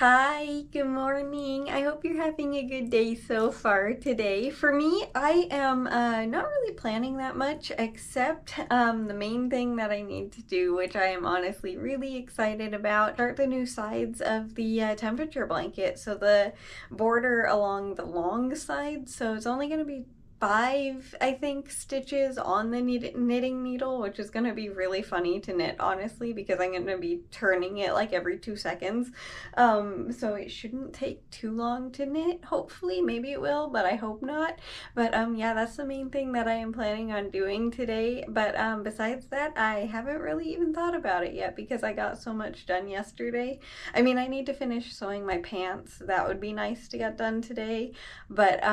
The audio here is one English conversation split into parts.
Hi, good morning. I hope you're having a good day so far today. For me, I am not really planning that much except the main thing that I need to do, which I am honestly really excited about, start the new sides of the temperature blanket. So the border along the long side, so it's only going to be five, I think, stitches on the knitting needle, which is going to be really funny to knit, honestly, because I'm going to be turning it like every 2 seconds. So it shouldn't take too long to knit. Hopefully, maybe it will, but I hope not. But yeah, that's the main thing that I am planning on doing today. But besides that, I haven't really even thought about it yet because I got so much done yesterday. I mean, I need to finish sewing my pants. That would be nice to get done today. But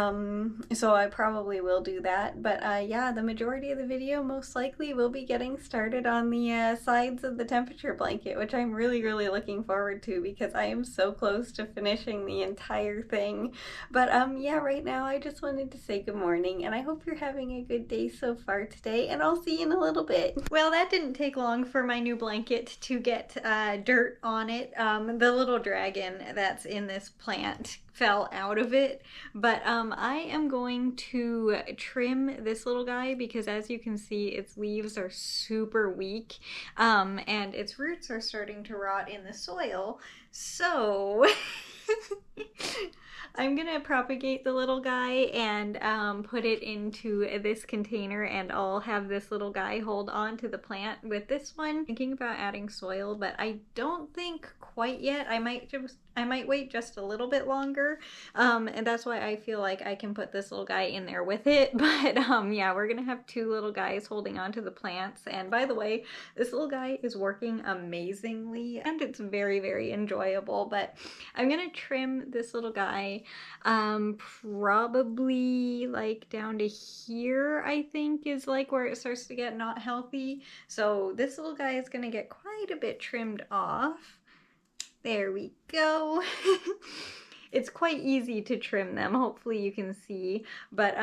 so I probably will do that. But yeah, the majority of the video most likely will be getting started on the sides of the temperature blanket, which I'm really looking forward to because I am so close to finishing the entire thing. But yeah, right now I just wanted to say good morning and I hope you're having a good day so far today, and I'll see you in a little bit. Well, that didn't take long for my new blanket to get dirt on it. The little dragon that's in this plant fell out of it, but I am going to trim this little guy because, as you can see, its leaves are super weak, and its roots are starting to rot in the soil. So I'm gonna propagate the little guy and put it into this container, and I'll have this little guy hold on to the plant with this one. Thinking about adding soil, but I don't think quite yet. I might wait just a little bit longer, and that's why I feel like I can put this little guy in there with it. But yeah, we're gonna have two little guys holding on to the plants. And by the way, this little guy is working amazingly and it's very enjoyable. But I'm gonna trim this little guy probably like down to here, I think, is like where it starts to get not healthy. So this little guy is gonna get quite a bit trimmed off. There we go. It's quite easy to trim them, hopefully you can see, but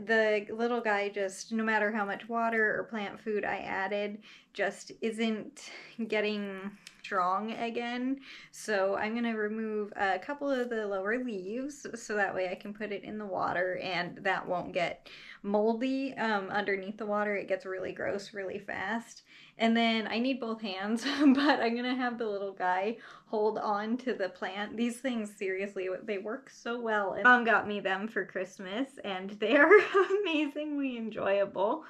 the little guy, just no matter how much water or plant food I added, just isn't getting strong again. So I'm going to remove a couple of the lower leaves so that way I can put it in the water and that won't get moldy underneath the water. It gets really gross really fast. And then I need both hands, but I'm gonna have the little guy hold on to the plant. These things, seriously, they work so well. And Mom got me them for Christmas and they are amazingly enjoyable.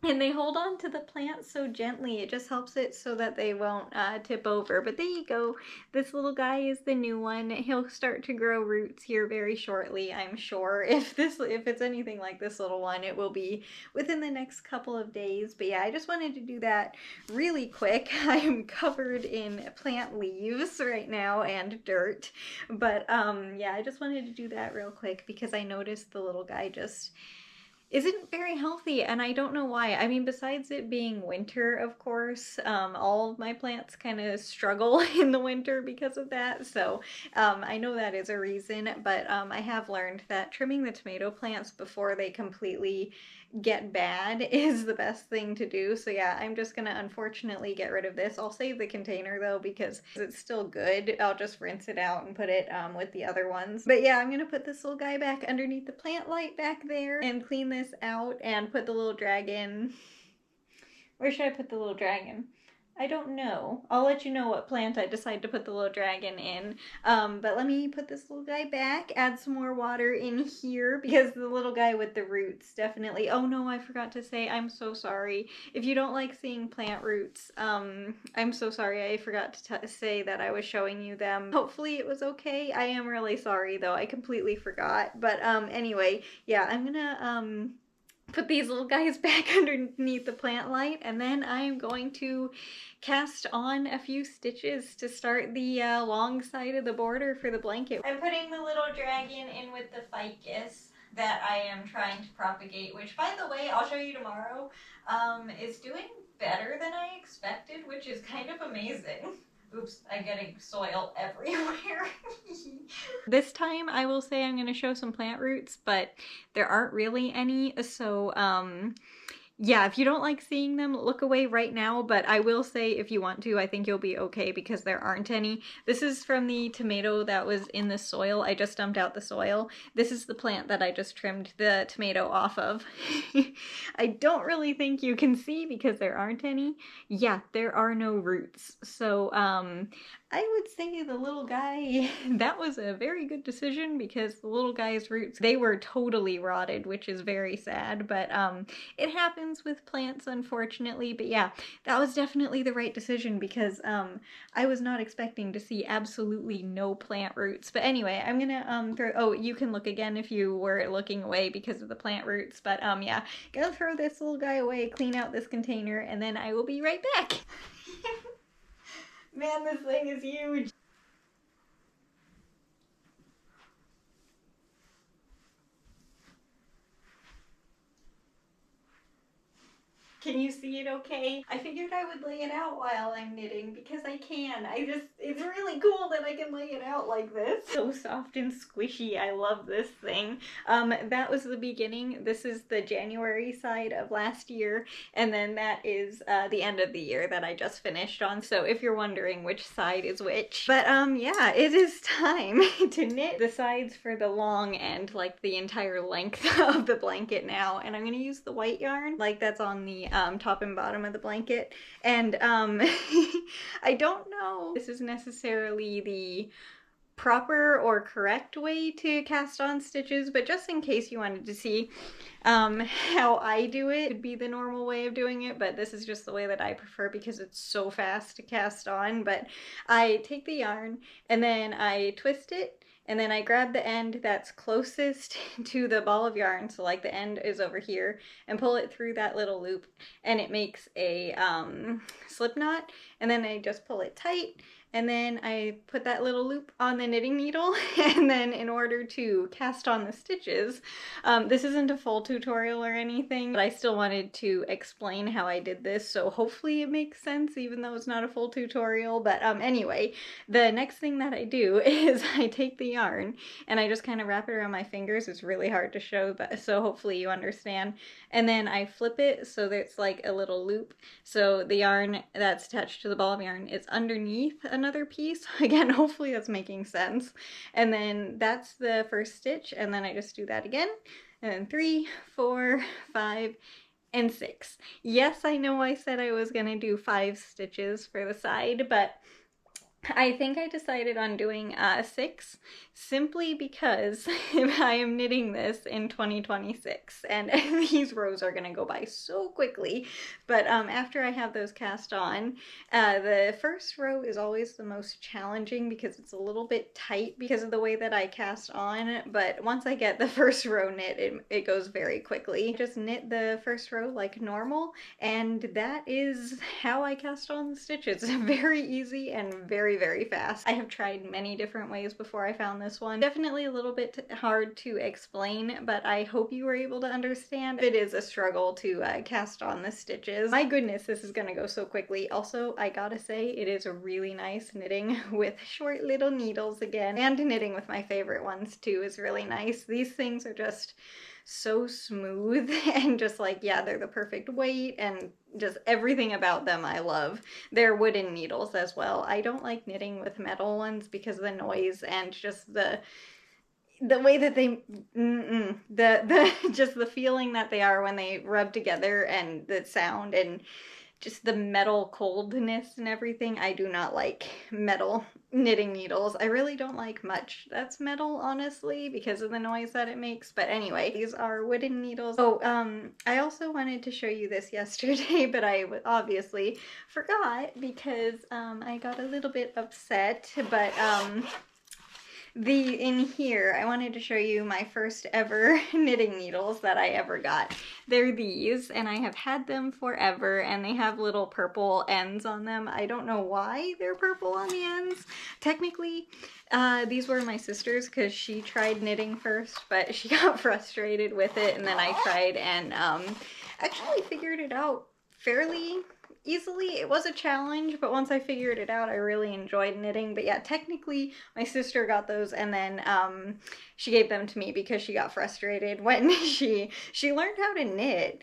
And they hold on to the plant so gently. It just helps it so that they won't tip over. But there you go. This little guy is the new one. He'll start to grow roots here very shortly, I'm sure. If it's anything like this little one, it will be within the next couple of days. But yeah, I just wanted to do that really quick. I am covered in plant leaves right now and dirt. But yeah, I just wanted to do that real quick because I noticed the little guy just isn't very healthy, and I don't know why. I mean, besides it being winter, of course, all of my plants kind of struggle in the winter because of that, so I know that is a reason, but I have learned that trimming the tomato plants before they completely get bad is the best thing to do. So yeah, I'm just gonna unfortunately get rid of this. I'll save the container though because it's still good. I'll just rinse it out and put it with the other ones. But yeah, I'm gonna put this little guy back underneath the plant light back there and clean this out and put the little dragon. Where should I put the little dragon? I don't know. I'll let you know what plant I decide to put the little dragon in. But let me put this little guy back, add some more water in here because the little guy with the roots definitely... Oh no, I forgot to say, I'm so sorry. If you don't like seeing plant roots, I'm so sorry. I forgot to say that I was showing you them. Hopefully it was okay. I am really sorry though. I completely forgot. But anyway, yeah, I'm gonna put these little guys back underneath the plant light, and then I am going to cast on a few stitches to start the long side of the border for the blanket. I'm putting the little dragon in with the ficus that I am trying to propagate, which, by the way, I'll show you tomorrow, is doing better than I expected, which is kind of amazing. Oops, I'm getting soil everywhere. This time I will say I'm going to show some plant roots, but there aren't really any, so Yeah, if you don't like seeing them, look away right now, but I will say if you want to, I think you'll be okay because there aren't any. This is from the tomato that was in the soil. I just dumped out the soil. This is the plant that I just trimmed the tomato off of. I don't really think you can see because there aren't any. Yeah, there are no roots. So, I would say the little guy, that was a very good decision because the little guy's roots, they were totally rotted, which is very sad, but it happens with plants, unfortunately. But yeah, that was definitely the right decision because I was not expecting to see absolutely no plant roots. But anyway, I'm gonna throw, oh, you can look again if you were looking away because of the plant roots. But yeah, gonna throw this little guy away, clean out this container, and then I will be right back. Man, this thing is huge. Can you see it okay? I figured I would lay it out while I'm knitting because I can. It's really cool that I can lay it out like this. So soft and squishy. I love this thing. That was the beginning. This is the January side of last year, and then that is the end of the year that I just finished on. So if you're wondering which side is which. But yeah, it is time to knit the sides for the long end, like the entire length of the blanket now. And I'm gonna use the white yarn, like that's on the top and bottom of the blanket. And I don't know if this is necessarily the proper or correct way to cast on stitches, but just in case you wanted to see how I do it, it'd be the normal way of doing it, but this is just the way that I prefer because it's so fast to cast on. But I take the yarn and then I twist it, and then I grab the end that's closest to the ball of yarn, so like the end is over here, and pull it through that little loop, and it makes a slip knot, and then I just pull it tight, and then I put that little loop on the knitting needle, and then in order to cast on the stitches, this isn't a full tutorial or anything, but I still wanted to explain how I did this, so hopefully it makes sense even though it's not a full tutorial. But anyway, the next thing that I do is I take the yarn and I just kind of wrap it around my fingers. It's really hard to show, but so hopefully you understand. And then I flip it so that it's like a little loop. So the yarn that's attached to the ball of yarn is underneath another piece. Again, hopefully that's making sense. And then that's the first stitch, and then I just do that again. And then 3, 4, 5, and 6. Yes, I know I said I was gonna do 5 stitches for the side, but I think I decided on doing 6 simply because I am knitting this in 2026 and these rows are gonna go by so quickly. But after I have those cast on, the first row is always the most challenging because it's a little bit tight because of the way that I cast on, but once I get the first row knit, it goes very quickly. Just knit the first row like normal, and that is how I cast on the stitches. Very easy and very, very fast. I have tried many different ways before I found this one. Definitely a little bit hard to explain, but I hope you were able to understand. It is a struggle to cast on the stitches. My goodness, this is gonna go so quickly. Also, I gotta say, it is really nice knitting with short little needles again, and knitting with my favorite ones too is really nice. These things are just so smooth and just like, yeah, they're the perfect weight and just everything about them I love. They're wooden needles as well. I don't like knitting with metal ones because of the noise and just the way that they just the feeling that they are when they rub together and the sound and just the metal coldness and everything. I do not like metal knitting needles. I really don't like much that's metal, honestly, because of the noise that it makes. But anyway, these are wooden needles. Oh, I also wanted to show you this yesterday, but I obviously forgot because I got a little bit upset. But in here, I wanted to show you my first ever knitting needles that I ever got. They're these, and I have had them forever, and they have little purple ends on them. I don't know why they're purple on the ends. Technically, these were my sister's because she tried knitting first, but she got frustrated with it, and then I tried and actually figured it out fairly easily. It was a challenge, but once I figured it out, I really enjoyed knitting. But yeah, technically my sister got those, and then she gave them to me because she got frustrated when she learned how to knit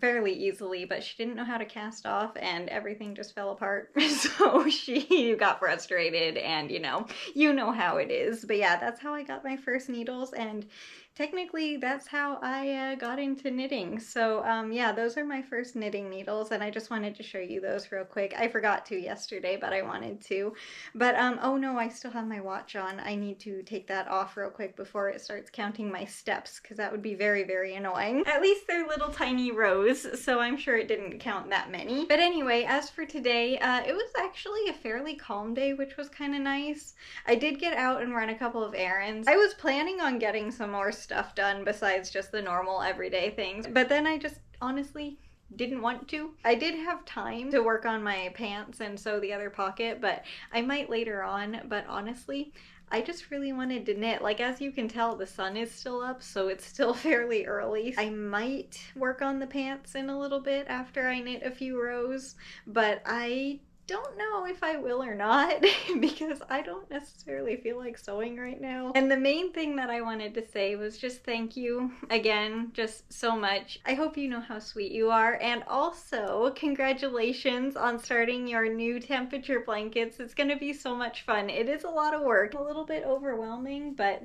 fairly easily, but she didn't know how to cast off, and everything just fell apart. So she got frustrated, and you know how it is. But yeah, that's how I got my first needles, and technically that's how I got into knitting. So yeah, those are my first knitting needles, and I just wanted to show you those real quick. I forgot to yesterday, but I wanted to. But oh no, I still have my watch on. I need to take that off real quick before it starts counting my steps, because that would be very, very annoying. At least they're little tiny rows, so I'm sure it didn't count that many. But anyway, as for today, it was actually a fairly calm day, which was kind of nice. I did get out and run a couple of errands. I was planning on getting some more stuff done besides just the normal everyday things, but then I just honestly didn't want to. I did have time to work on my pants and sew the other pocket, but I might later on. But honestly, I just really wanted to knit. Like, as you can tell, the sun is still up, so it's still fairly early. I might work on the pants in a little bit after I knit a few rows, but I don't know if I will or not because I don't necessarily feel like sewing right now. And the main thing that I wanted to say was just thank you again, just so much. I hope you know how sweet you are, and also congratulations on starting your new temperature blankets. It's gonna be so much fun. It is a lot of work, a little bit overwhelming, but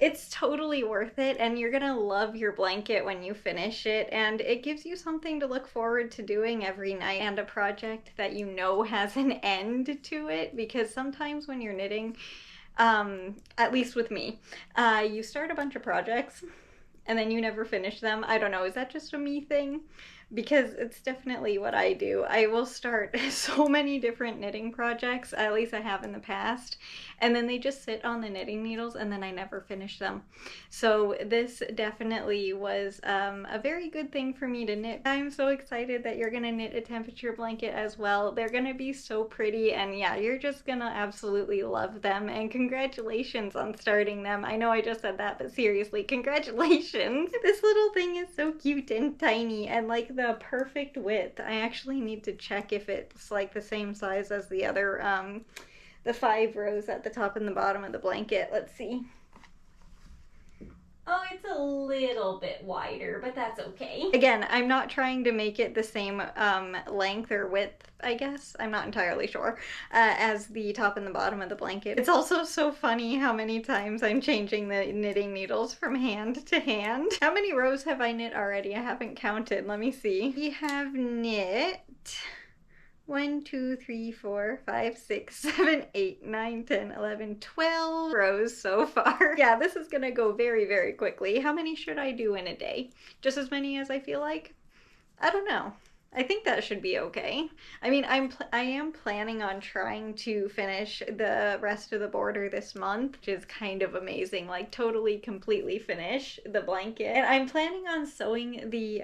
it's totally worth it, and you're gonna love your blanket when you finish it, and it gives you something to look forward to doing every night, and a project that you know has an end to it, because sometimes when you're knitting, at least with me, you start a bunch of projects and then you never finish them. I don't know, is that just a me thing? Because it's definitely what I do. I will start so many different knitting projects, at least I have in the past, and then they just sit on the knitting needles and then I never finish them. So this definitely was a very good thing for me to knit. I'm so excited that you're gonna knit a temperature blanket as well. They're gonna be so pretty, and yeah, you're just gonna absolutely love them, and congratulations on starting them. I know I just said that, but seriously, congratulations. This little thing is so cute and tiny, and like the perfect width. I actually need to check if it's like the same size as the other the 5 rows at the top and the bottom of the blanket. Let's see. Oh, it's a little bit wider, but that's okay. Again, I'm not trying to make it the same length or width, I guess. I'm not entirely sure, as the top and the bottom of the blanket. It's also so funny how many times I'm changing the knitting needles from hand to hand. How many rows have I knit already? I haven't counted. Let me see. We have knit 1, 2, 3, 4, 5, 6, 7, 8, 9, 10, 11, 12 rows so far. Yeah, this is gonna go very, very quickly. How many should I do in a day? Just as many as I feel like? I don't know. I think that should be okay. I mean, I am planning on trying to finish the rest of the border this month, which is kind of amazing. Like, totally, completely finish the blanket. And I'm planning on sewing the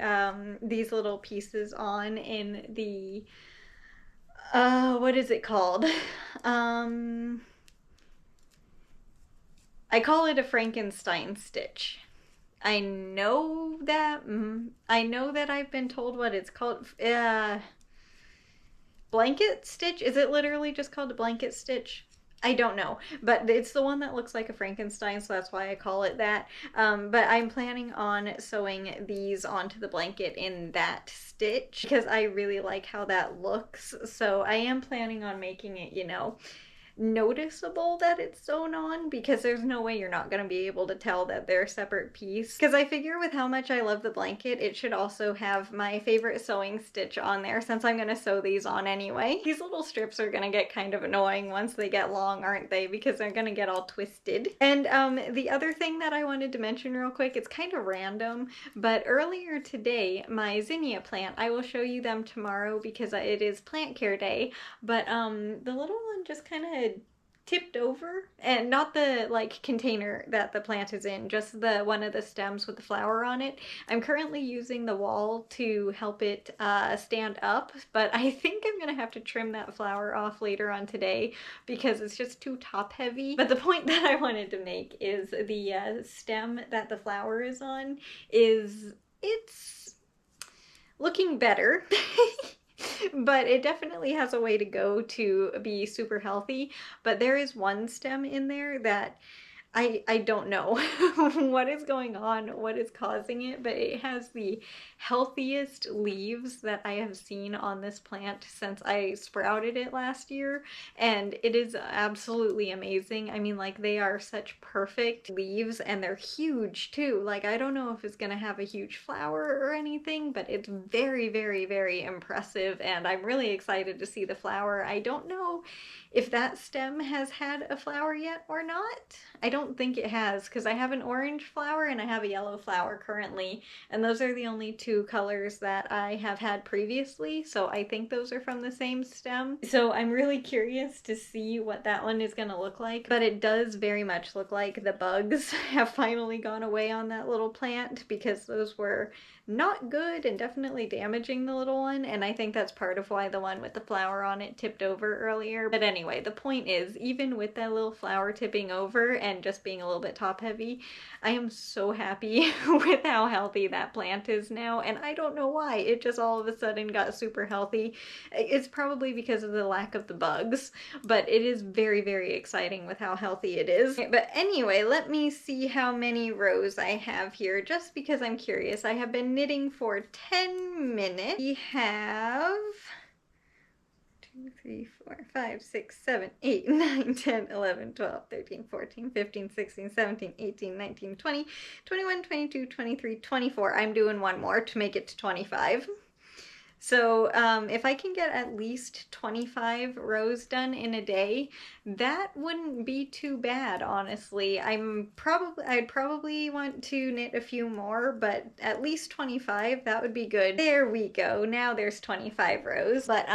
these little pieces on in the what is it called? I call it a Frankenstein stitch. I know that I've been told what it's called. Blanket stitch? Is it literally just called a blanket stitch? I don't know, but it's the one that looks like a Frankenstein, so that's why I call it that. But I'm planning on sewing these onto the blanket in that stitch because I really like how that looks. So I am planning on making it, you know, noticeable that it's sewn on, because there's no way you're not going to be able to tell that they're a separate piece. Because I figure with how much I love the blanket, it should also have my favorite sewing stitch on there, since I'm going to sew these on anyway. These little strips are going to get kind of annoying once they get long, aren't they? Because they're going to get all twisted. And the other thing that I wanted to mention real quick, it's kind of random, but earlier today, my zinnia plant, I will show you them tomorrow because it is plant care day, but the little one just kind of tipped over, and not the like container that the plant is in, just the one of the stems with the flower on it. I'm currently using the wall to help it stand up, but I think I'm gonna have to trim that flower off later on today because it's just too top heavy. But the point that I wanted to make is the stem that the flower is on it's looking better. But it definitely has a way to go to be super healthy. But there is one stem in there that I don't know what is going on, what is causing it, but it has the healthiest leaves that I have seen on this plant since I sprouted it last year, and it is absolutely amazing. I mean, like, they are such perfect leaves, and they're huge too. Like, I don't know if it's gonna have a huge flower or anything, but it's very, very, very impressive, and I'm really excited to see the flower. I don't know if that stem has had a flower yet or not. I don't think it has, because I have an orange flower and I have a yellow flower currently, and those are the only two colors that I have had previously, so I think those are from the same stem. So I'm really curious to see what that one is going to look like, but it does very much look like the bugs have finally gone away on that little plant, because those were not good and definitely damaging the little one, and I think that's part of why the one with the flower on it tipped over earlier. But anyway, the point is, even with that little flower tipping over and just being a little bit top heavy, I am so happy with how healthy that plant is now, and I don't know why. It just all of a sudden got super healthy. It's probably because of the lack of the bugs, but it is very, very exciting with how healthy it is. But anyway, let me see how many rows I have here, just because I'm curious. I have been knitting for 10 minutes. We have 2, 3, 4, 5, 6, 7, 8, 9, 10, 11, 12, 13, 14, 15, 16, 17, 18, 19, 20, 21, 22, 23, 24. I'm doing one more to make it to 25. So if I can get at least 25 rows done in a day, that wouldn't be too bad, honestly. I'd probably want to knit a few more, but at least 25, that would be good. There we go. Now there's 25 rows. But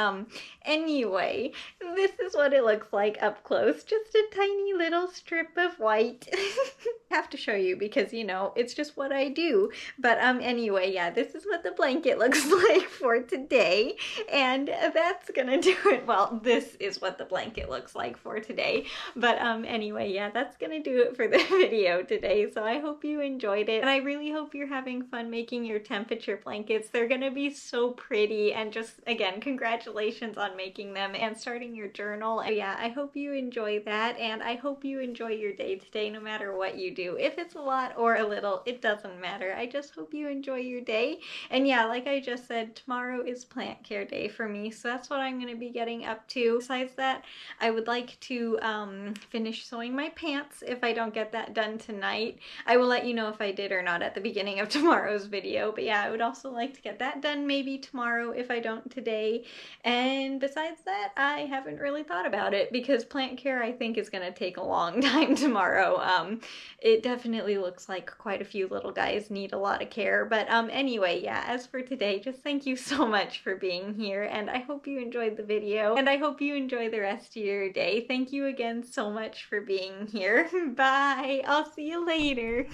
anyway, this is what it looks like up close. Just a tiny little strip of white. I have to show you because, you know, it's just what I do. But anyway, yeah, this is what the blanket looks like for today, and that's gonna do it. Well, this is what the blanket looks like for today, but anyway, yeah, that's gonna do it for the video today. So I hope you enjoyed it, and I really hope you're having fun making your temperature blankets. They're gonna be so pretty, and just again, congratulations on making them and starting your journal. And yeah, I hope you enjoy that, and I hope you enjoy your day today, no matter what you do. If it's a lot or a little, it doesn't matter. I just hope you enjoy your day. And yeah, like I just said, tomorrow is plant care day for me, so that's what I'm going to be getting up to. Besides that, I would like to finish sewing my pants if I don't get that done tonight. I will let you know if I did or not at the beginning of tomorrow's video, but yeah, I would also like to get that done maybe tomorrow if I don't today. And besides that, I haven't really thought about it, because plant care I think is going to take a long time tomorrow. It definitely looks like quite a few little guys need a lot of care. But anyway, yeah, as for today, just thank you so much for being here, and I hope you enjoyed the video, and I hope you enjoy the rest of your day. Thank you again so much for being here. Bye! I'll see you later!